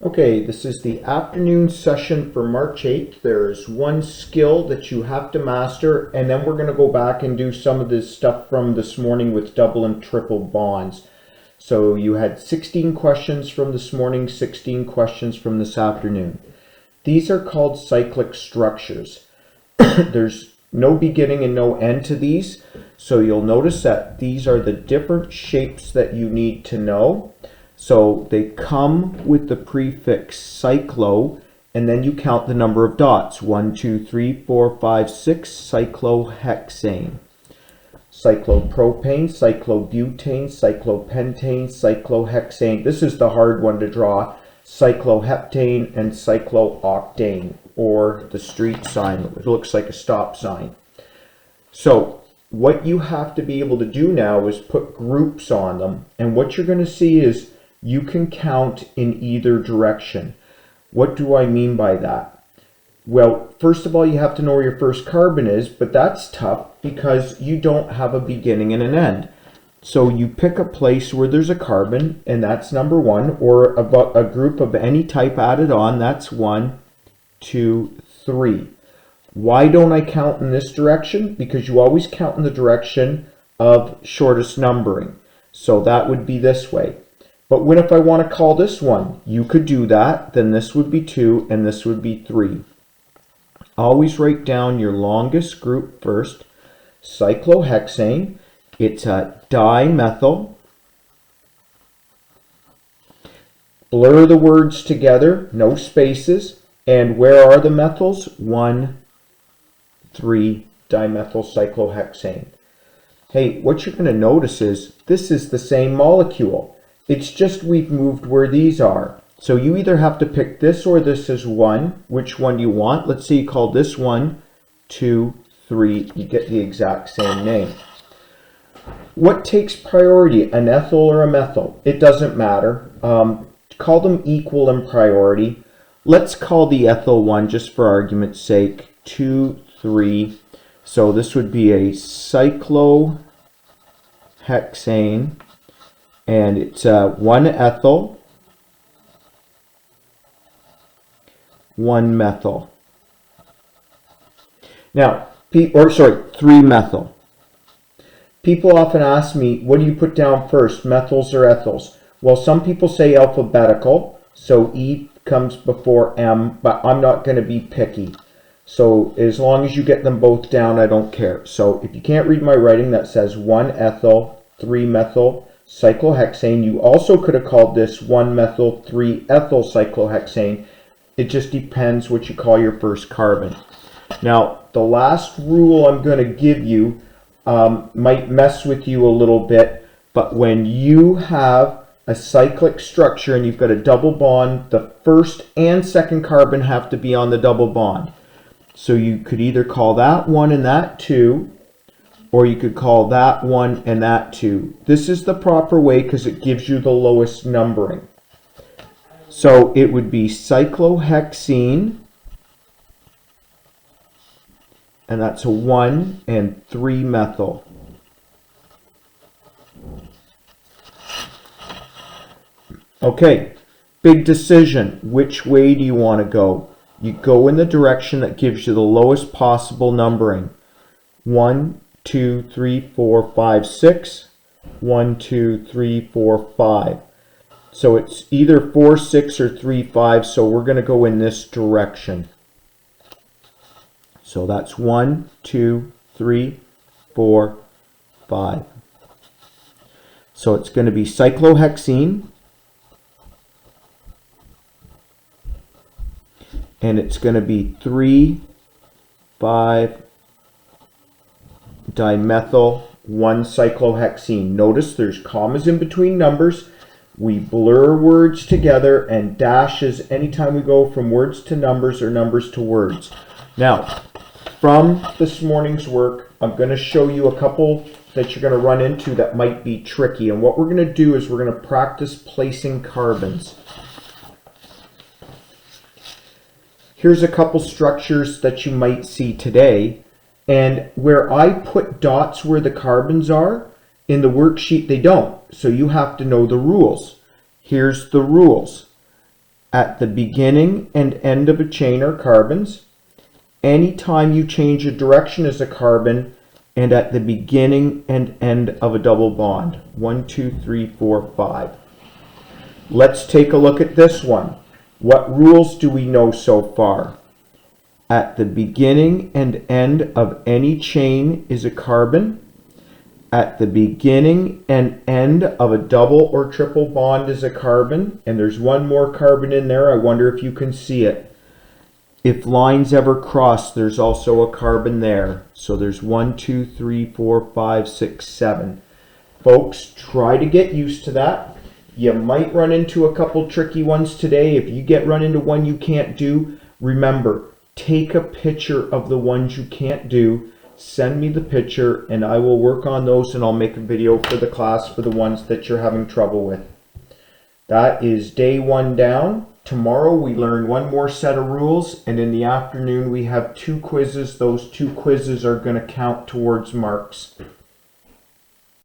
Okay, this is the afternoon session for March 8th. There's one skill that you have to master, and then we're going to go back and do some of this stuff from this morning with double and triple bonds. So you had 16 questions from this morning, 16 questions from this afternoon. These are called cyclic structures. There's no beginning and no end to these, so you'll notice that these are the different shapes that you need to know. So they come with the prefix cyclo, and then you count the number of dots. 1, 2, 3, 4, 5, 6, cyclohexane. Cyclopropane, cyclobutane, cyclopentane, cyclohexane. This is the hard one to draw. Cycloheptane and cyclooctane, or the street sign. It looks like a stop sign. So what you have to be able to do now is put groups on them, and what you're going to see is you can count in either direction. What do I mean by that? Well, first of all, you have to know where your first carbon is, but that's tough because you don't have a beginning and an end. So you pick a place where there's a carbon, and that's number 1, or a group of any type added on, that's 1, 2, 3. Why don't I count in this direction? Because you always count in the direction of shortest numbering. So that would be this way. But what if I want to call this 1? You could do that. Then this would be 2 and this would be 3. Always write down your longest group first. Cyclohexane. It's a dimethyl. Blur the words together, no spaces. And where are the methyls? 1, 3, dimethyl cyclohexane. Hey, what you're going to notice is this is the same molecule. It's just we've moved where these are. So you either have to pick this or this as 1. Which one do you want? Let's say you call this 1, 2, 3. You get the exact same name. What takes priority, an ethyl or a methyl? It doesn't matter. Call them equal in priority. Let's call the ethyl one, just for argument's sake, 2, 3. So this would be a cyclohexane, and it's 1 ethyl, 1 methyl. Now, 3 methyl. People often ask me, what do you put down first, methyls or ethyls? Well, some people say alphabetical, so E comes before M, but I'm not going to be picky. So as long as you get them both down, I don't care. So if you can't read my writing that says 1 ethyl, 3 methyl cyclohexane, you also could have called this 1 methyl, 3 ethyl cyclohexane. It just depends what you call your first carbon. Now, the last rule I'm going to give you might mess with you a little bit, but when you have a cyclic structure and you've got a double bond, the first and second carbon have to be on the double bond. So you could either call that 1 and that 2, or you could call that 1 and that 2. This is the proper way because it gives you the lowest numbering. So it would be cyclohexene, and that's a 1 and 3 methyl. Okay, big decision. Which way do you want to go? You go in the direction that gives you the lowest possible numbering. 1, 2, 3, 4, 5, 6. 1, 2, 3, 4, 5. So it's either 4, 6, or 3, 5. So we're going to go in this direction. So that's 1, 2, 3, 4, 5. So it's going to be cyclohexene. And it's going to be 3, 5, dimethyl, 1 cyclohexene. Notice there's commas in between numbers. We blur words together and dashes anytime we go from words to numbers or numbers to words. Now, from this morning's work, I'm going to show you a couple that you're going to run into that might be tricky. And what we're going to do is we're going to practice placing carbons. Here's a couple structures that you might see today, and where I put dots where the carbons are, in the worksheet they don't. So you have to know the rules. Here's the rules. At the beginning and end of a chain are carbons. Anytime you change a direction is a carbon, and at the beginning and end of a double bond. 1, 2, 3, 4, 5. Let's take a look at this one. What rules do we know so far? At the beginning and end of any chain is a carbon. At the beginning and end of a double or triple bond is a carbon. And there's one more carbon in there. I wonder if you can see it. If lines ever cross, there's also a carbon there. So there's 1, 2, 3, 4, 5, 6, 7. Folks, try to get used to that. You might run into a couple tricky ones today. If you run into one you can't do, remember, take a picture of the ones you can't do. Send me the picture and I will work on those, and I'll make a video for the class for the ones that you're having trouble with. That is day 1 down. Tomorrow we learn one more set of rules, and in the afternoon we have 2 quizzes. Those 2 quizzes are going to count towards marks.